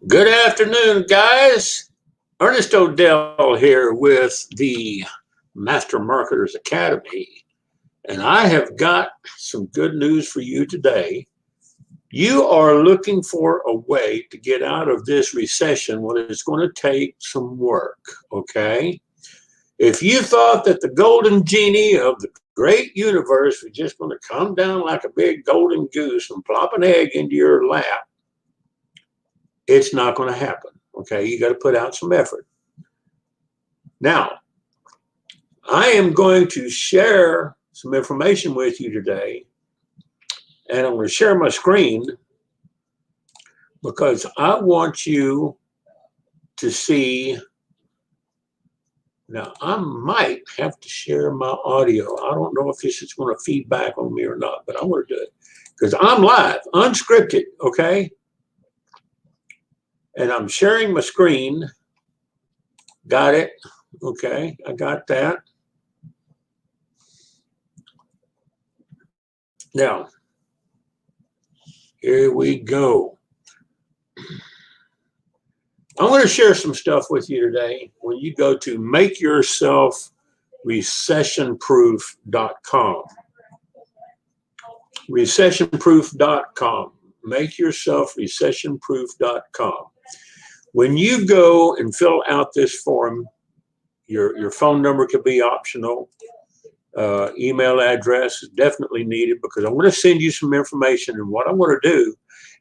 Good afternoon, guys. Ernest Odell here with the Master Marketers Academy, and I have got some good news for you today. You are looking for a way to get out of this recession. Well, it's going to take some work, okay? If you thought that the golden genie of the great universe was just going to come down like a big golden goose and plop an egg into your lap, it's not going to happen. Okay, you got to put out some effort. Now, I am going to share some information with you today, and I'm going to share my screen because I want you to see. Now, I might have to share my audio. I don't know if this is going to feed back on me or not, but I'm going to do it because I'm live, unscripted, okay? And I'm sharing my screen. Got it? Okay, I got that. Now, here we go. I'm going to share some stuff with you today. When you go to makeyourselfrecessionproof.com, recessionproof.com, makeyourselfrecessionproof.com. When you go and fill out this form, your phone number could be optional. Email address is definitely needed because I'm going to send you some information. And what I'm going to do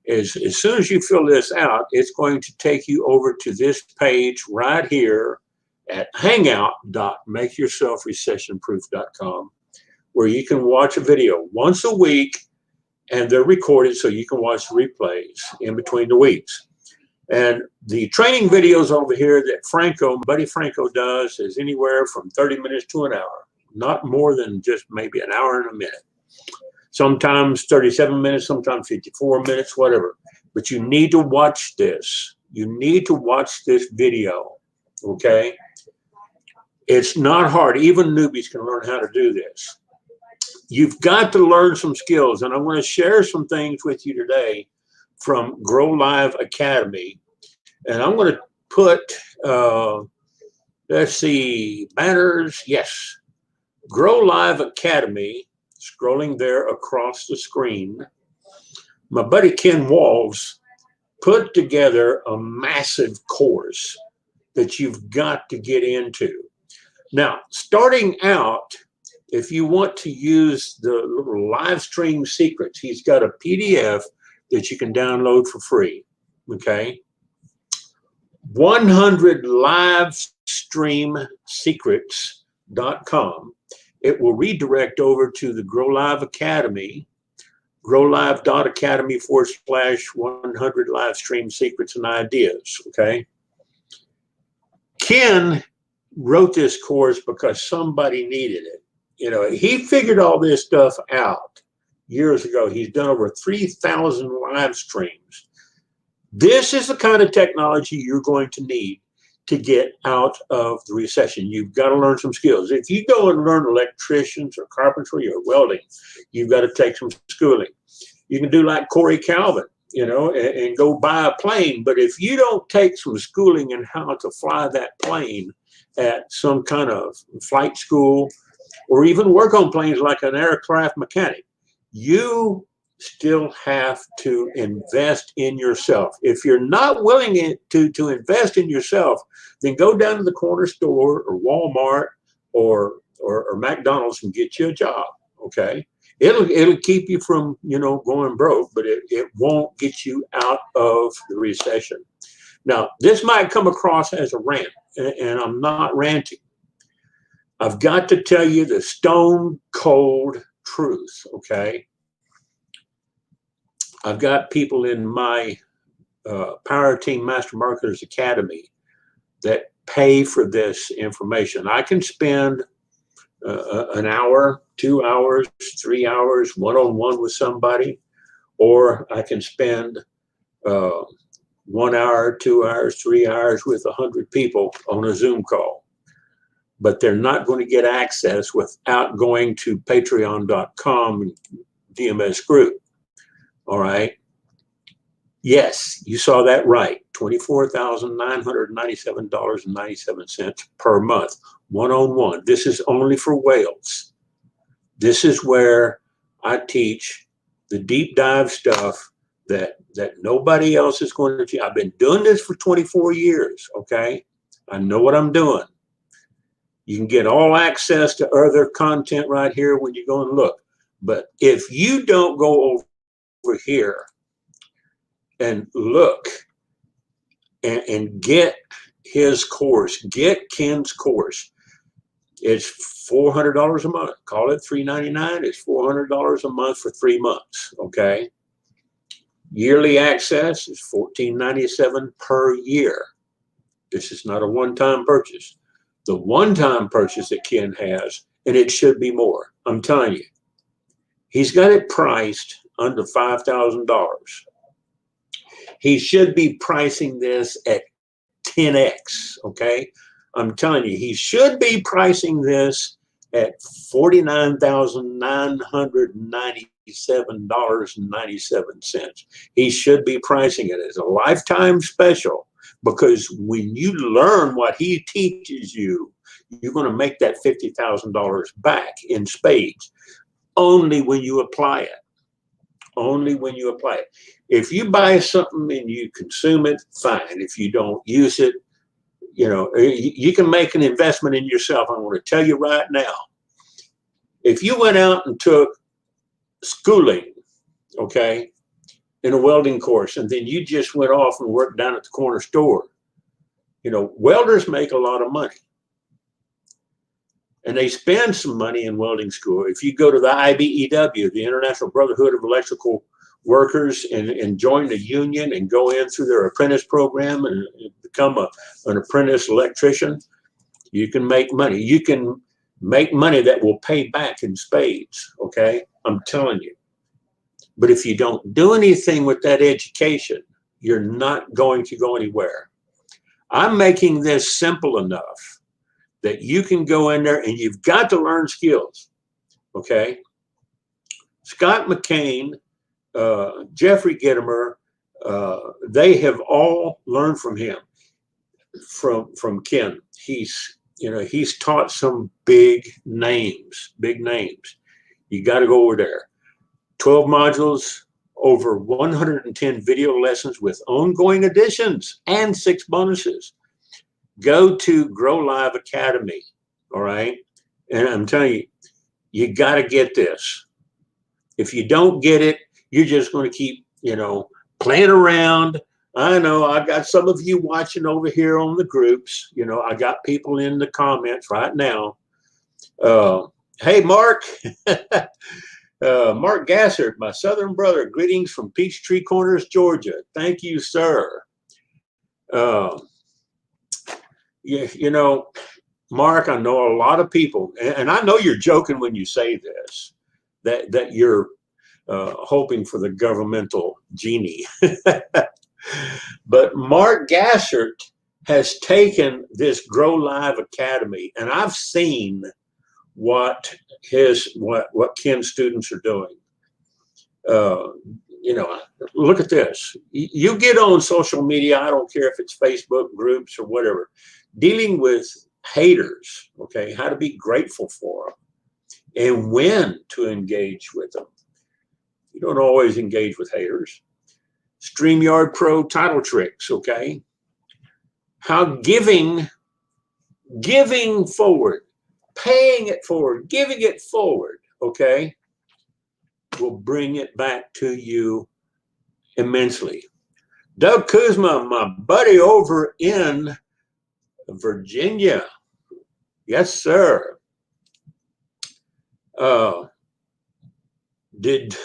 is as soon as you fill this out, it's going to take you over to this page right here at hangout.makeyourselfrecessionproof.com, where you can watch a video once a week, and they're recorded so you can watch the replays in between the weeks. And the training videos over here that Buddy Franco does is anywhere from 30 minutes to an hour, not more than just maybe an hour and a minute. Sometimes 37 minutes, sometimes 54 minutes, whatever. But you need to watch this. You need to watch this video, okay? It's not hard. Even newbies can learn how to do this. You've got to learn some skills, and I'm going to share some things with you today from Grow Live Academy. And I'm going to put, let's see, banners. Yes. Grow Live Academy, scrolling there across the screen. My buddy Ken Walls put together a massive course that you've got to get into. Now, starting out, if you want to use the little live stream secrets, he's got a PDF that you can download for free, okay? 100livestreamsecrets.com. It will redirect over to the Grow Live Academy, growlive.academy/100 live stream secrets and ideas, okay? Ken wrote this course because somebody needed it. You know, he figured all this stuff out years ago. He's done over 3,000 live streams. This is the kind of technology you're going to need to get out of the recession. You've got to learn some skills. If you go and learn electricians or carpentry or welding, you've got to take some schooling. You can do like Corey Calvin, you know, and go buy a plane. But if you don't take some schooling in how to fly that plane at some kind of flight school or even work on planes like an aircraft mechanic, you still have to invest in yourself. If you're not willing to invest in yourself, then go down to the corner store or Walmart or McDonald's and get you a job, okay? It'll keep you from, you know, going broke, but it won't get you out of the recession. Now, this might come across as a rant, and I'm not ranting. I've got to tell you the stone cold truth, okay? I've got people in my Power Team Master Marketers Academy that pay for this information. I can spend an hour, 2 hours, 3 hours, one-on-one with somebody, or I can spend 1 hour, 2 hours, 3 hours with 100 people on a Zoom call. But they're not going to get access without going to patreon.com DMS group. All right. Yes, you saw that right. $24,997.97 per month, one-on-one. This is only for Wales. This is where I teach the deep dive stuff that nobody else is going to teach. I've been doing this for 24 years, okay? I know what I'm doing. You can get all access to other content right here when you go and look. But if you don't go over here and look and get his course, get Ken's course, it's $400 a month. Call it $399. It's $400 a month for 3 months, okay? Yearly access is $14.97 per year. This is not a one-time purchase. The one-time purchase that Ken has, and it should be more, I'm telling you, he's got it priced under $5,000. He should be pricing this at 10x, okay? I'm telling you, he should be pricing this at $49,997.97. He should be pricing it as a lifetime special, because when you learn what he teaches you, you're going to make that $50,000 back in spades, only when you apply it. Only when you apply it. If you buy something and you consume it, fine. If you don't use it, you know, you can make an investment in yourself. I'm going to tell you right now, if you went out and took schooling, okay, in a welding course, and then you just went off and worked down at the corner store, you know, welders make a lot of money. And they spend some money in welding school. If you go to the IBEW, the International Brotherhood of Electrical Workers, and join the union and go in through their apprentice program and become an apprentice electrician, you can make money. You can make money that will pay back in spades, okay? I'm telling you. But if you don't do anything with that education, you're not going to go anywhere. I'm making this simple enough that you can go in there and you've got to learn skills, okay? Scott McCain, Jeffrey Gitomer, they have all learned from him, from Ken. He's taught some big names. You got to go over there. 12 modules, over 110 video lessons with ongoing additions and 6 bonuses. Go to Grow Live Academy, all right? And I'm telling you, you got to get this. If you don't get it, you're just going to keep, you know, playing around. I know I got some of you watching over here on the groups. You know, I got people in the comments right now. Hey, Mark. Mark Gassert, my southern brother, greetings from Peachtree Corners, Georgia. Thank you, sir. You know, Mark, I know a lot of people, and I know you're joking when you say this, that you're hoping for the governmental genie. But Mark Gassert has taken this Grow Live Academy, and I've seen what Ken's students are doing. You know, look at this. You get on social media, I don't care if it's Facebook groups or whatever, dealing with haters, okay, how to be grateful for them and when to engage with them. You don't always engage with haters. StreamYard Pro title tricks, okay? How giving forward, paying it forward, giving it forward, okay, will bring it back to you immensely. Doug Kuzma, my buddy over in Virginia. Yes, sir. Did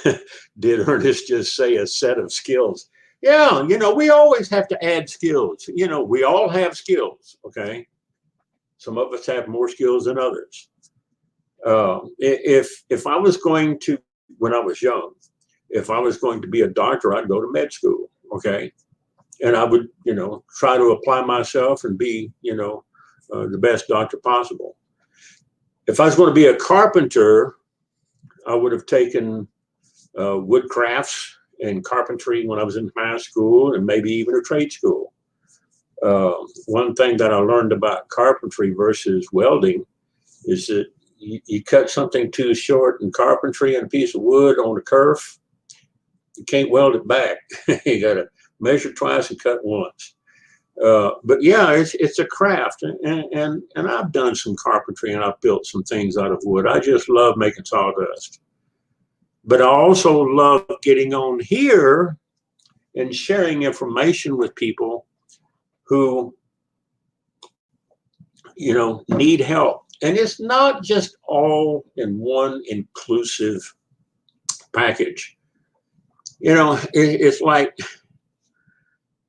Ernest just say a set of skills? Yeah, you know, we always have to add skills. You know, we all have skills, okay? Some of us have more skills than others. If I was going to, when I was young, if I was going to be a doctor, I'd go to med school, okay? And I would, you know, try to apply myself and be, you know, the best doctor possible. If I was going to be a carpenter, I would have taken wood crafts in carpentry when I was in high school and maybe even a trade school. One thing that I learned about carpentry versus welding is that you cut something too short in carpentry and a piece of wood on a kerf, you can't weld it back. You got to measure twice and cut once. But yeah, it's a craft, and I've done some carpentry and I've built some things out of wood. I just love making sawdust. But I also love getting on here and sharing information with people who, need help. And it's not just all in one inclusive package. It's like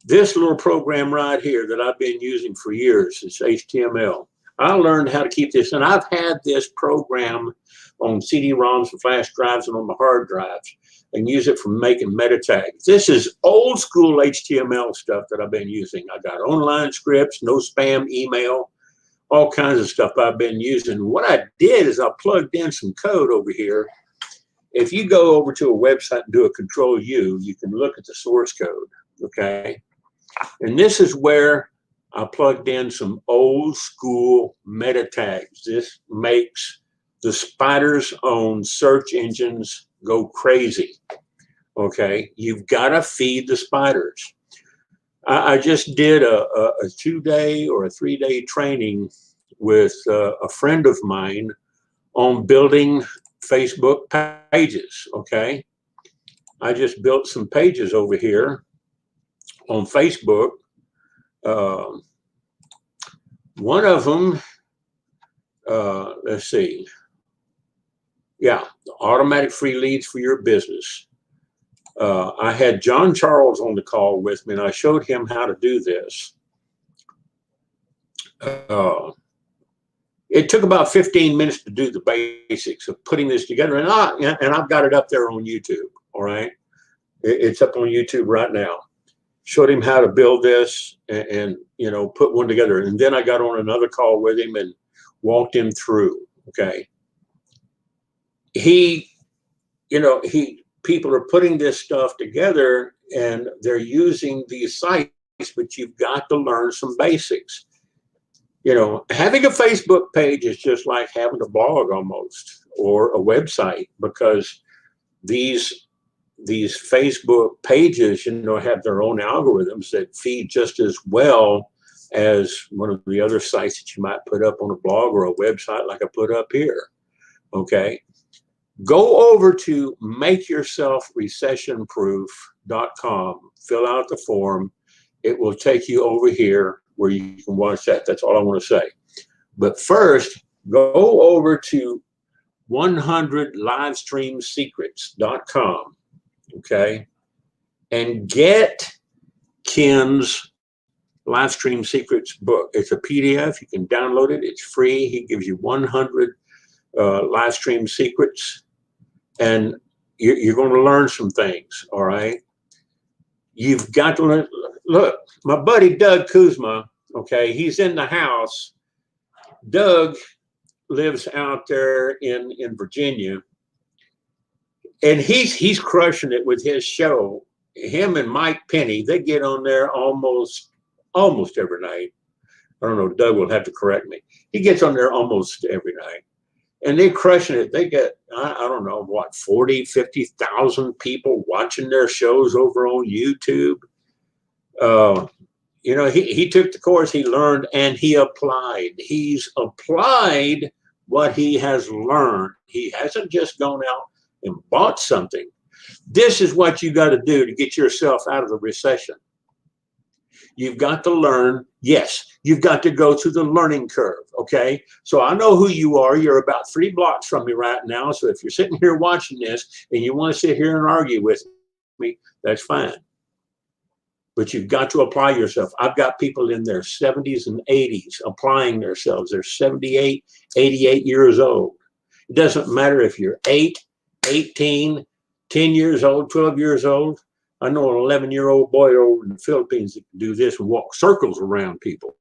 this little program right here that I've been using for years. It's HTML. I learned how to keep this, and I've had this program on CD-ROMs and flash drives and on the hard drives, and use it for making meta tags. This is old school HTML stuff that I've been using. I got online scripts, no spam email, all kinds of stuff I've been using. What I did is I plugged in some code over here. If you go over to a website and do a Control-U, you can look at the source code, okay? And this is where I plugged in some old school meta tags. This makes the spiders on search engines go crazy, okay? You've got to feed the spiders. I just did a 2-day or a 3-day training with a friend of mine on building Facebook pages, okay? I just built some pages over here on Facebook. One of them, let's see. Yeah, automatic free leads for your business. I had John Charles on the call with me, and I showed him how to do this. It took about 15 minutes to do the basics of putting this together, and I've got it up there on YouTube. All right, it's up on YouTube right now. Showed him how to build this and put one together, and then I got on another call with him and walked him through. Okay, people are putting this stuff together and they're using these sites, but you've got to learn some basics. Having a Facebook page is just like having a blog almost, or a website, because these Facebook pages, have their own algorithms that feed just as well as one of the other sites that you might put up on a blog or a website like I put up here. Okay. Go over to makeyourselfrecessionproof.com, fill out the form. It will take you over here where you can watch that. That's all I want to say. But first, go over to 100livestreamsecrets.com, okay, and get Ken's Live Stream Secrets book. It's a PDF. You can download it. It's free. He gives you 100 live stream secrets, and you're going to learn some things, all right? You've got to learn. Look, my buddy Doug Kuzma, okay, he's in the house. Doug lives out there in Virginia, and he's crushing it with his show. Him and Mike Penny, they get on there almost every night. I don't know, Doug will have to correct me. He gets on there almost every night, and they're crushing it. They get, I don't know, what, 40, 50,000 people watching their shows over on YouTube. He took the course, he learned, and he applied. He's applied what he has learned. He hasn't just gone out and bought something. This is what you got to do to get yourself out of the recession. You've got to learn. Yes, you've got to go through the learning curve, okay? So I know who you are. You're about 3 blocks from me right now. So if you're sitting here watching this and you want to sit here and argue with me, that's fine. But you've got to apply yourself. I've got people in their 70s and 80s applying themselves. They're 78, 88 years old. It doesn't matter if you're 8, 18, 10 years old, 12 years old. I know an 11-year-old boy over in the Philippines that can do this and walk circles around people,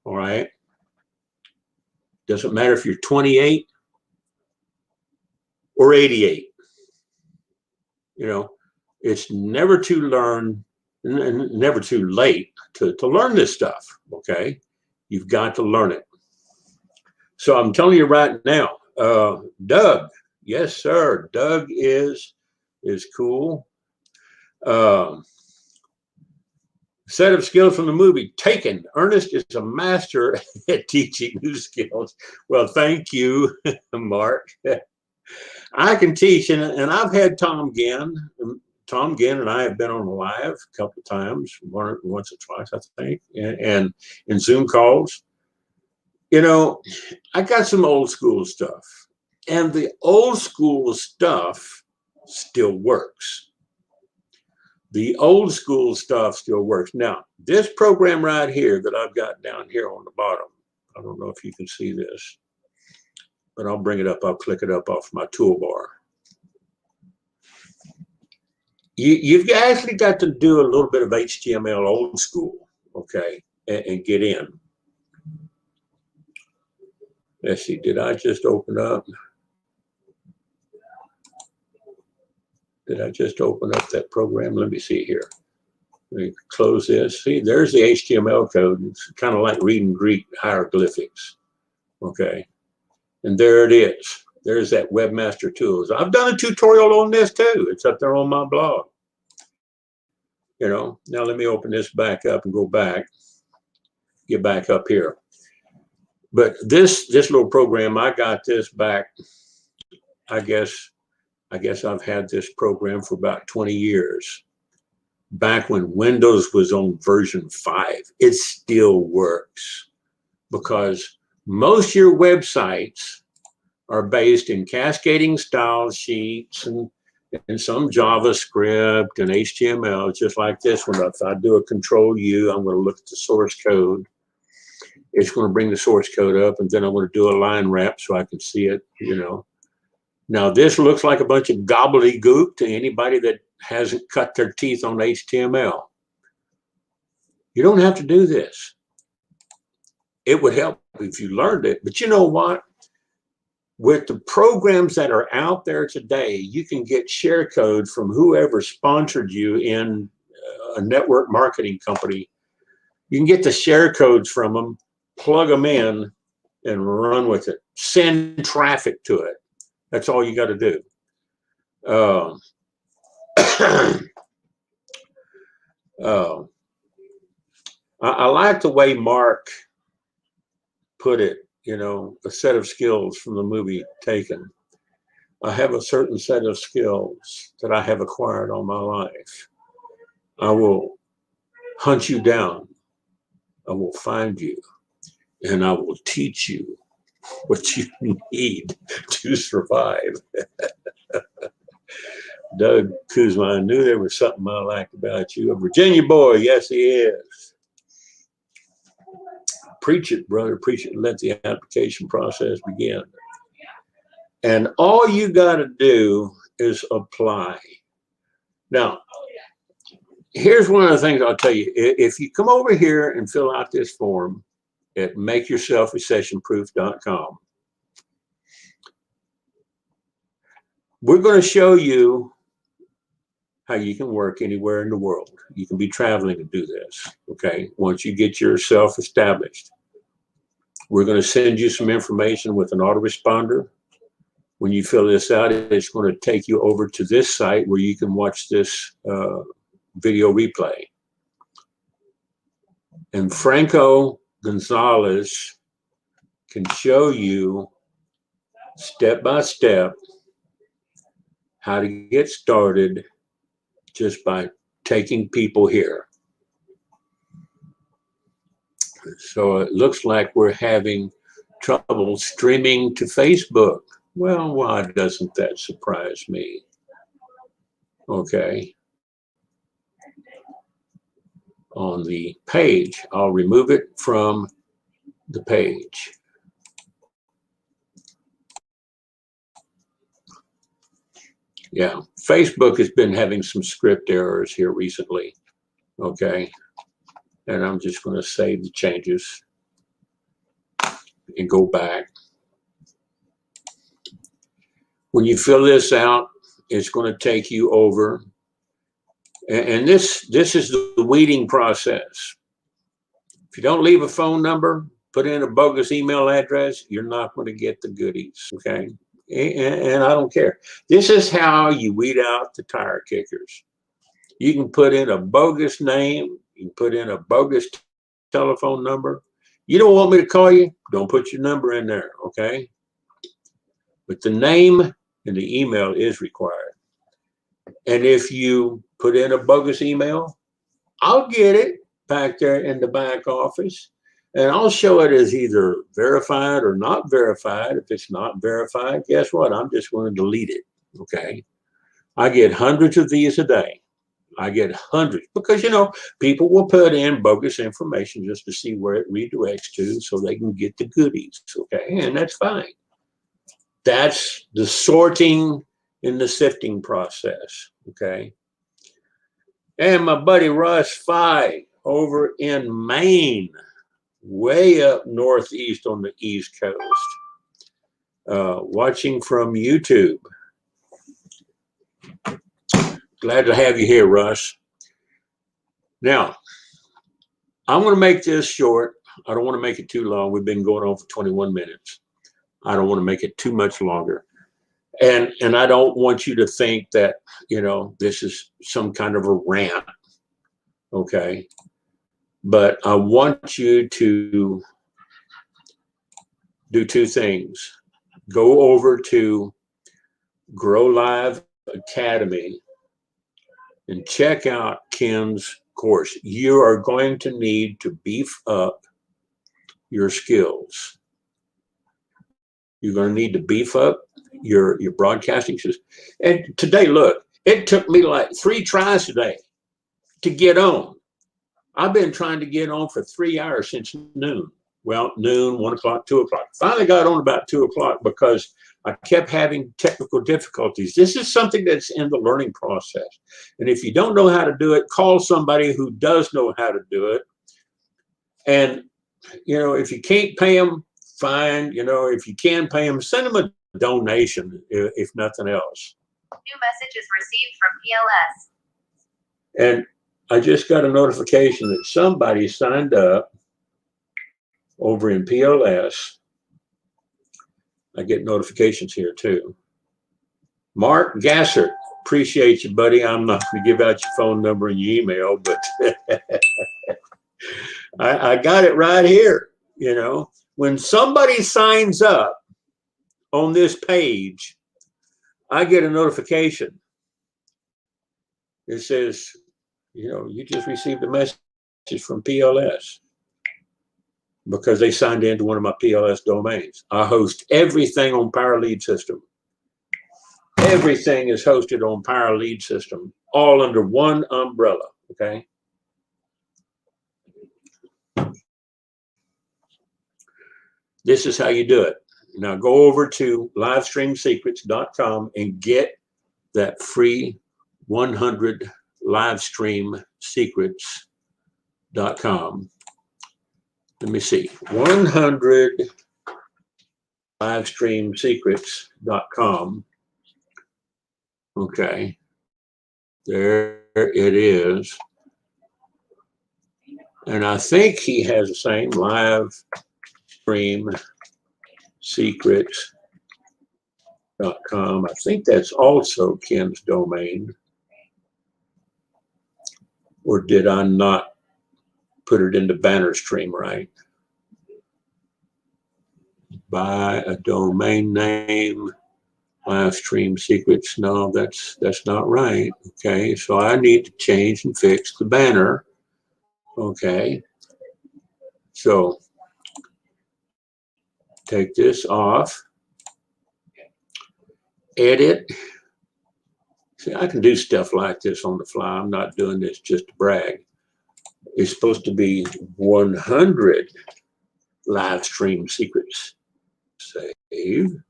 all right? Doesn't matter if you're 28 or 88. It's never too never too late to learn this stuff, okay? You've got to learn it. So I'm telling you right now, Doug, yes, sir, Doug is cool. Set of skills from the movie Taken. Ernest is a master at teaching new skills. Well, thank you, Mark. I can teach, and I've had Tom Ginn. Tom Ginn and I have been on live a couple of times, once or twice, I think, and in Zoom calls. You know, I got some old school stuff, and the old school stuff still works. The old school stuff still works. Now, this program right here that I've got down here on the bottom, I don't know if you can see this, but I'll bring it up. I'll click it up off my toolbar. You've actually got to do a little bit of HTML old school, okay, and get in. Let's see, did I just open up? Did I just open up that program? Let me see here. Let me close this. See, there's the HTML code. It's kind of like reading Greek hieroglyphics, okay? And there it is. There's that Webmaster Tools. I've done a tutorial on this too. It's up there on my blog. You know, now let me open this back up and go back, get back up here. But this little program, I got this back, I guess I've had this program for about 20 years. Back when Windows was on version 5, it still works because most of your websites are based in cascading style sheets and some JavaScript and HTML, just like this one. If I do a Control-U, I'm going to look at the source code. It's going to bring the source code up, and then I'm going to do a line wrap so I can see it, you know. Now, this looks like a bunch of gobbledygook to anybody that hasn't cut their teeth on HTML. You don't have to do this. It would help if you learned it, but you know what? With the programs that are out there today, you can get share code from whoever sponsored you in a network marketing company. You can get the share codes from them, plug them in, and run with it. Send traffic to it. That's all you got to do. I like the way Mark put it. You know, a set of skills from the movie Taken. I have a certain set of skills that I have acquired all my life. I will hunt you down. I will find you, and I will teach you what you need to survive. Doug Kuzma, I knew there was something I liked about you. A Virginia boy, yes, he is. Preach it, brother, preach it. Let the application process begin. And all you got to do is apply. Now, here's one of the things I'll tell you. If you come over here and fill out this form at makeyourselfrecessionproof.com, we're going to show you how you can work anywhere in the world. You can be traveling to do this, okay? Once you get yourself established, we're going to send you some information with an autoresponder. When you fill this out, it's going to take you over to this site where you can watch this video replay. And Franco Gonzalez can show you step by step how to get started just by taking people here. So it looks like we're having trouble streaming to Facebook. Well, why doesn't that surprise me? Okay. On the page, I'll remove it from the page. Yeah, Facebook has been having some script errors here recently. Okay. And I'm just going to save the changes and go back. When you fill this out, it's going to take you over And this is the weeding process. If you don't leave a phone number, put in a bogus email address, you're not going to get the goodies, okay? And I don't care. This is how you weed out the tire kickers. You can put in a bogus name, you can put in a bogus telephone number. You don't want me to call you? Don't put your number in there, okay? But the name and the email is required. And if you put in a bogus email, I'll get it back there in the back office, and I'll show it as either verified or not verified. If it's not verified, guess what? I'm just going to delete it, okay? I get hundreds of these a day. I get hundreds because, you know, people will put in bogus information just to see where it redirects to so they can get the goodies, okay? And that's fine. That's the sorting and the sifting process, okay? And my buddy Russ Fye over in Maine, way up northeast on the East Coast, watching from YouTube. Glad to have you here, Russ. Now, I'm going to make this short. I don't want to make it too long. We've been going on for 21 minutes. I don't want to make it too much longer. And I don't want you to think that, you know, this is some kind of a rant, okay? But I want you to do two things. Go over to Grow Live Academy and check out Ken's course. You are going to need to beef up your skills. You're going to need to beef up your broadcasting system. And today, look, it took me like 3 tries today to get on. I've been trying to get on for 3 hours since noon. Well, noon, 1 o'clock, 2 o'clock. Finally got on about 2 o'clock because I kept having technical difficulties. This is something that's in the learning process. And if you don't know how to do it, call somebody who does know how to do it. And, you know, if you can't pay them, fine. You know, if you can pay them, send them a donation, if nothing else. New messages received from PLS. And I just got a notification that somebody signed up over in PLS. I get notifications here too. Mark Gassert, appreciate you, buddy. I'm not going to give out your phone number and your email, but I got it right here. You know, when somebody signs up on this page, I get a notification. It says, you know, you just received a message from PLS because they signed into one of my PLS domains. I host everything on Power Lead System. Everything is hosted on Power Lead System, all under one umbrella, okay? This is how you do it. Now go over to livestreamsecrets.com and get that free 100 livestreamsecrets.com. Let me see, 100 livestreamsecrets.com. Okay, there it is. And I think he has the same livestreamsecrets.com. I think that's also Ken's domain. Or did I not put it into banner stream right? Buy a domain name, live stream secrets. No, that's not right. Okay, so I need to change and fix the banner. Okay, so take this off, edit. See, I can do stuff like this on the fly. I'm not doing this just to brag. It's supposed to be 100 live stream secrets. Save.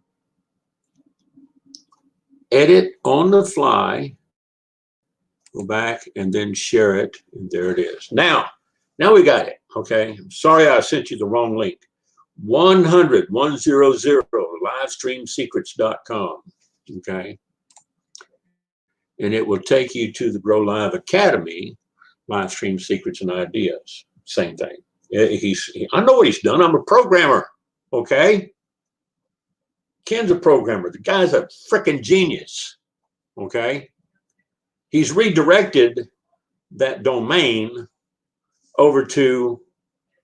Edit on the fly. Go back and then share it. And there it is. Now we got it. Okay. I'm sorry I sent you the wrong link. 100 livestreamsecrets.com. Okay. and it will take you to the Grow Live Academy, live stream secrets and ideas. Same thing. I know what he's done. I'm a programmer. Okay. Ken's a programmer. The guy's a freaking genius. Okay. He's redirected that domain over to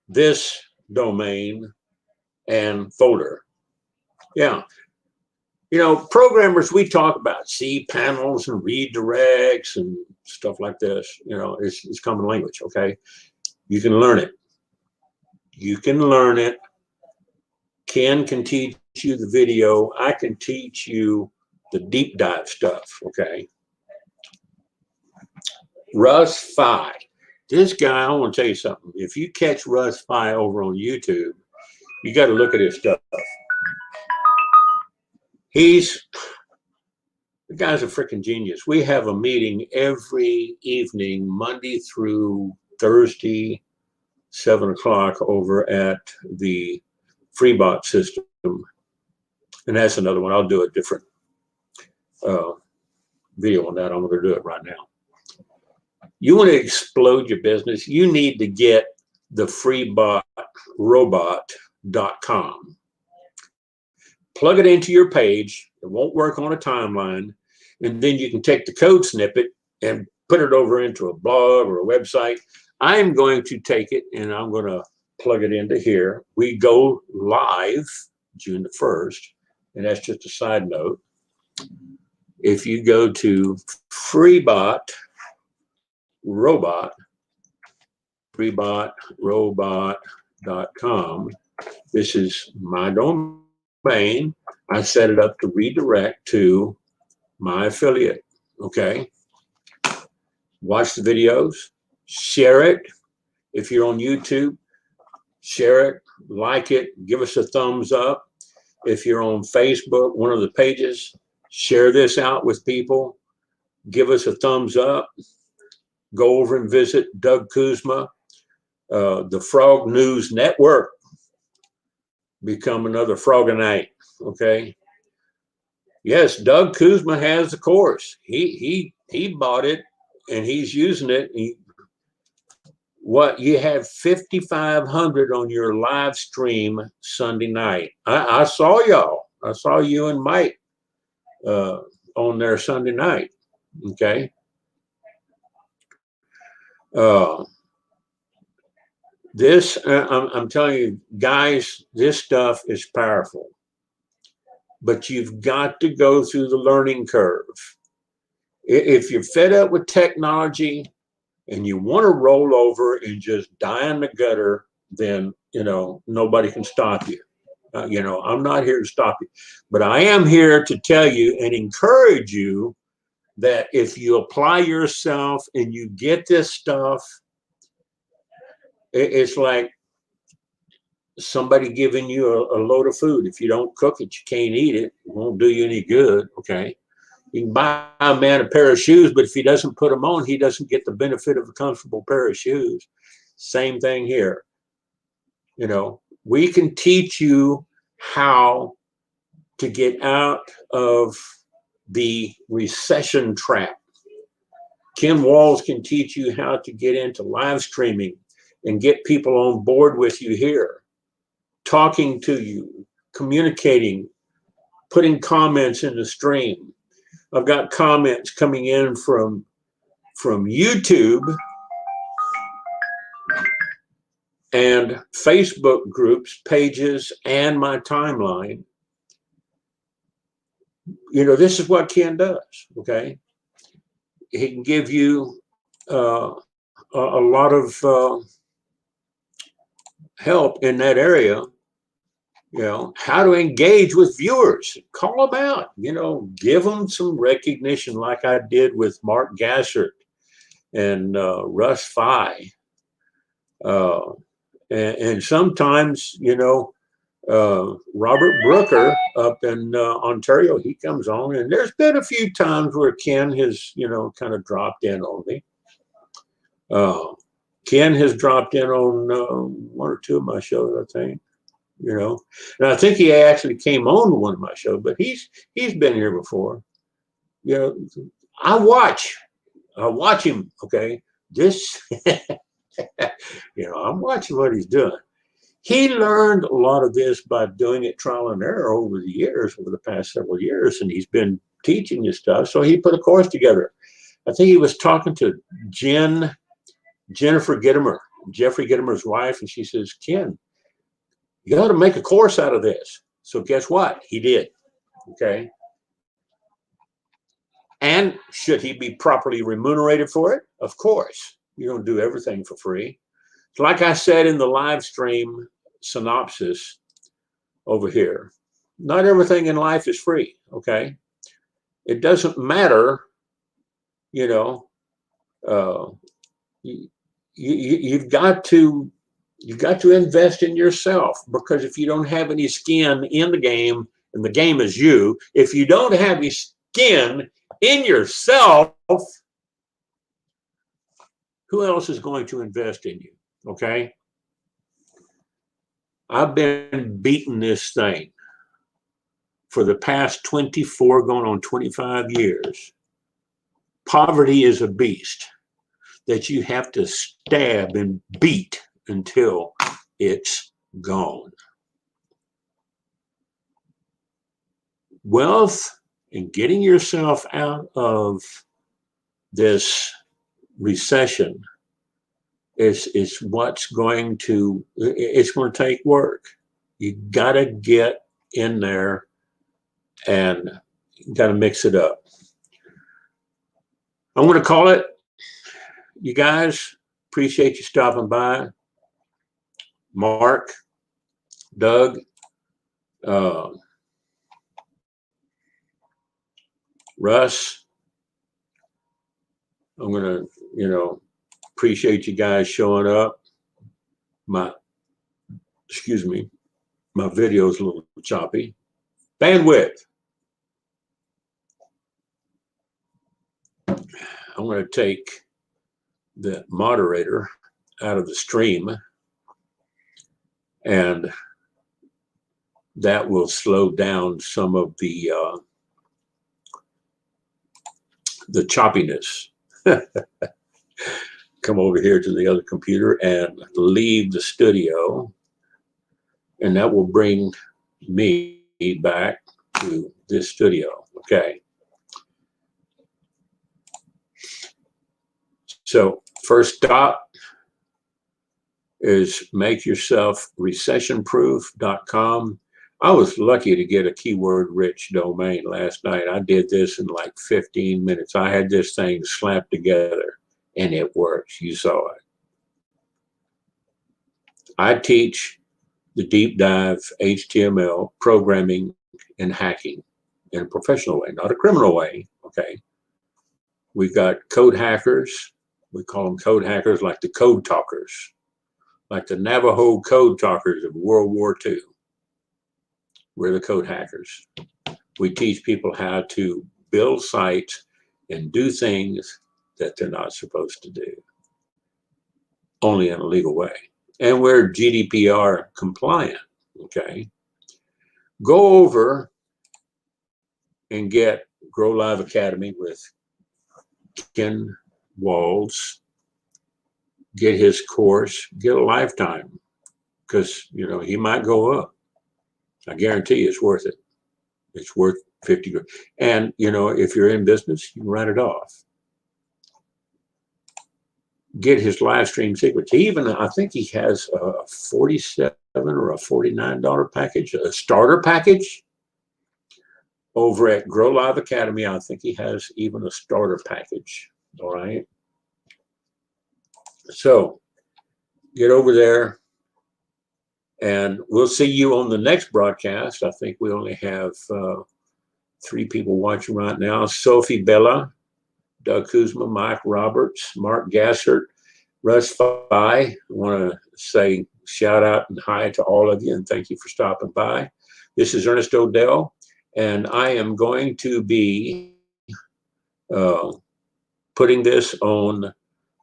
this domain and folder. Yeah. You know, programmers, we talk about C panels and redirects and stuff like this. You know, it's common language. Okay. You can learn it. You can learn it. Ken can teach you the video. I can teach you the deep dive stuff. Okay. Russ Phi. This guy, I want to tell you something. If you catch Russ Phi over on YouTube, you got to look at his stuff. The guy's a freaking genius. We have a meeting every evening, Monday through Thursday, 7 o'clock over at the FreeBot system. And that's another one. I'll do a different video on that. I'm going to do it right now. You want to explode your business, you need to get the freebotrobot.com. Plug it into your page. It won't work on a timeline. And then you can take the code snippet and put it over into a blog or a website. I'm going to take it and I'm going to plug it into here. We go live June the 1st. And that's just a side note. If you go to freebotrobot.com, this is my domain. I set it up to redirect to my affiliate. Okay. Watch the videos, share it. If you're on YouTube, share it, like it, give us a thumbs up. If you're on Facebook, one of the pages, share this out with people, give us a thumbs up. Go over and visit Doug Kuzma, the Frog News Network. Become another Froganite. Okay. Yes, Doug Kuzma has the course. He bought it and he's using it. You have 5,500 on your live stream Sunday night. I saw y'all. I saw you and Mike on there Sunday night. Okay. I'm telling you, guys, this stuff is powerful. But you've got to go through the learning curve. If you're fed up with technology and you want to roll over and just die in the gutter, then, nobody can stop you. I'm not here to stop you. But I am here to tell you and encourage you that if you apply yourself and you get this stuff, it's like somebody giving you a load of food. If you don't cook it, you can't eat it. It won't do you any good. Okay. You can buy a man a pair of shoes, but if he doesn't put them on, he doesn't get the benefit of a comfortable pair of shoes. Same thing here. We can teach you how to get out of the recession trap. Ken Walls can teach you how to get into live streaming and get people on board with you here, talking to you, communicating, putting comments in the stream. I've got comments coming in from YouTube and Facebook groups, pages, and my timeline. This is what Ken does, okay? He can give you a lot of help in that area. How to engage with viewers, call them out, give them some recognition like I did with Mark Gassert and Russ Phi. And sometimes, Robert Brooker up in Ontario, he comes on, and there's been a few times where Ken has, kind of dropped in on me. Ken has dropped in on one or two of my shows, I think. And I think he actually came on to one of my shows, but he's been here before. I watch him. Okay, this, I'm watching what he's doing. He learned a lot of this by doing it trial and error over the past several years, and he's been teaching this stuff. So he put a course together. I think he was talking to Jennifer Gittimer, Jeffrey Gittimer's wife, and she says, Ken, you got to make a course out of this. So guess what? He did. Okay. And should he be properly remunerated for it? Of course. You don't do everything for free. Like I said in the live stream synopsis over here, not everything in life is free. Okay. It doesn't matter, you've got to invest in yourself, because if you don't have any skin in the game, and the game is you, if you don't have any skin in yourself, who else is going to invest in you? Okay. I've been beating this thing for the past 24, going on 25 years. Poverty is a beast that you have to stab and beat until it's gone. Wealth and getting yourself out of this recession is what's going to, it's going to take work. You got to get in there and got to mix it up. I'm going to call it. You guys, appreciate you stopping by. Mark, Doug, Russ, I'm going to, appreciate you guys showing up. My video's a little choppy. Bandwidth. I'm going to take the moderator out of the stream, and that will slow down some of the choppiness. Come over here to the other computer and leave the studio, and that will bring me back to this studio. Okay. So first stop is makeyourselfrecessionproof.com. I was lucky to get a keyword-rich domain last night. I did this in like 15 minutes. I had this thing slapped together, and it works. You saw it. I teach the deep dive HTML programming and hacking in a professional way, not a criminal way. Okay. We've got code hackers. We call them code hackers, like the code talkers, like the Navajo code talkers of World War II. We're the code hackers. We teach people how to build sites and do things that they're not supposed to do, only in a legal way. And we're GDPR compliant. Okay. Go over and get Grow Live Academy with Ken Walls. Get his course, get a lifetime, because he might go up. I guarantee you it's worth it. It's worth 50 grand. And if you're in business, you can write it off. Get his live stream secrets. I think he has a $47 or a $49 package, a starter package over at Grow Live Academy. I think he has even a starter package. All right. So get over there, and we'll see you on the next broadcast. I think we only have 3 people watching right now. Sophie Bella, Doug Kuzma, Mike Roberts, Mark Gassert, Russ Phi. I want to say shout out and hi to all of you, and thank you for stopping by. This is Ernest Odell, and I am going to be putting this on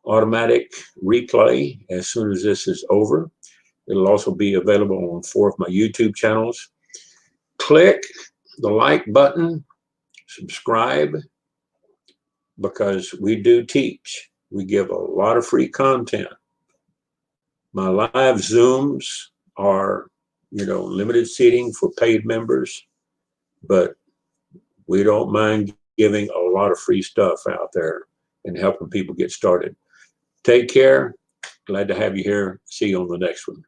automatic replay as soon as this is over. It'll also be available on 4 of my YouTube channels. Click the like button, subscribe, because we do teach. We give a lot of free content. My live Zooms are, limited seating for paid members, but we don't mind giving a lot of free stuff out there and helping people get started. Take care. Glad to have you here. See you on the next one.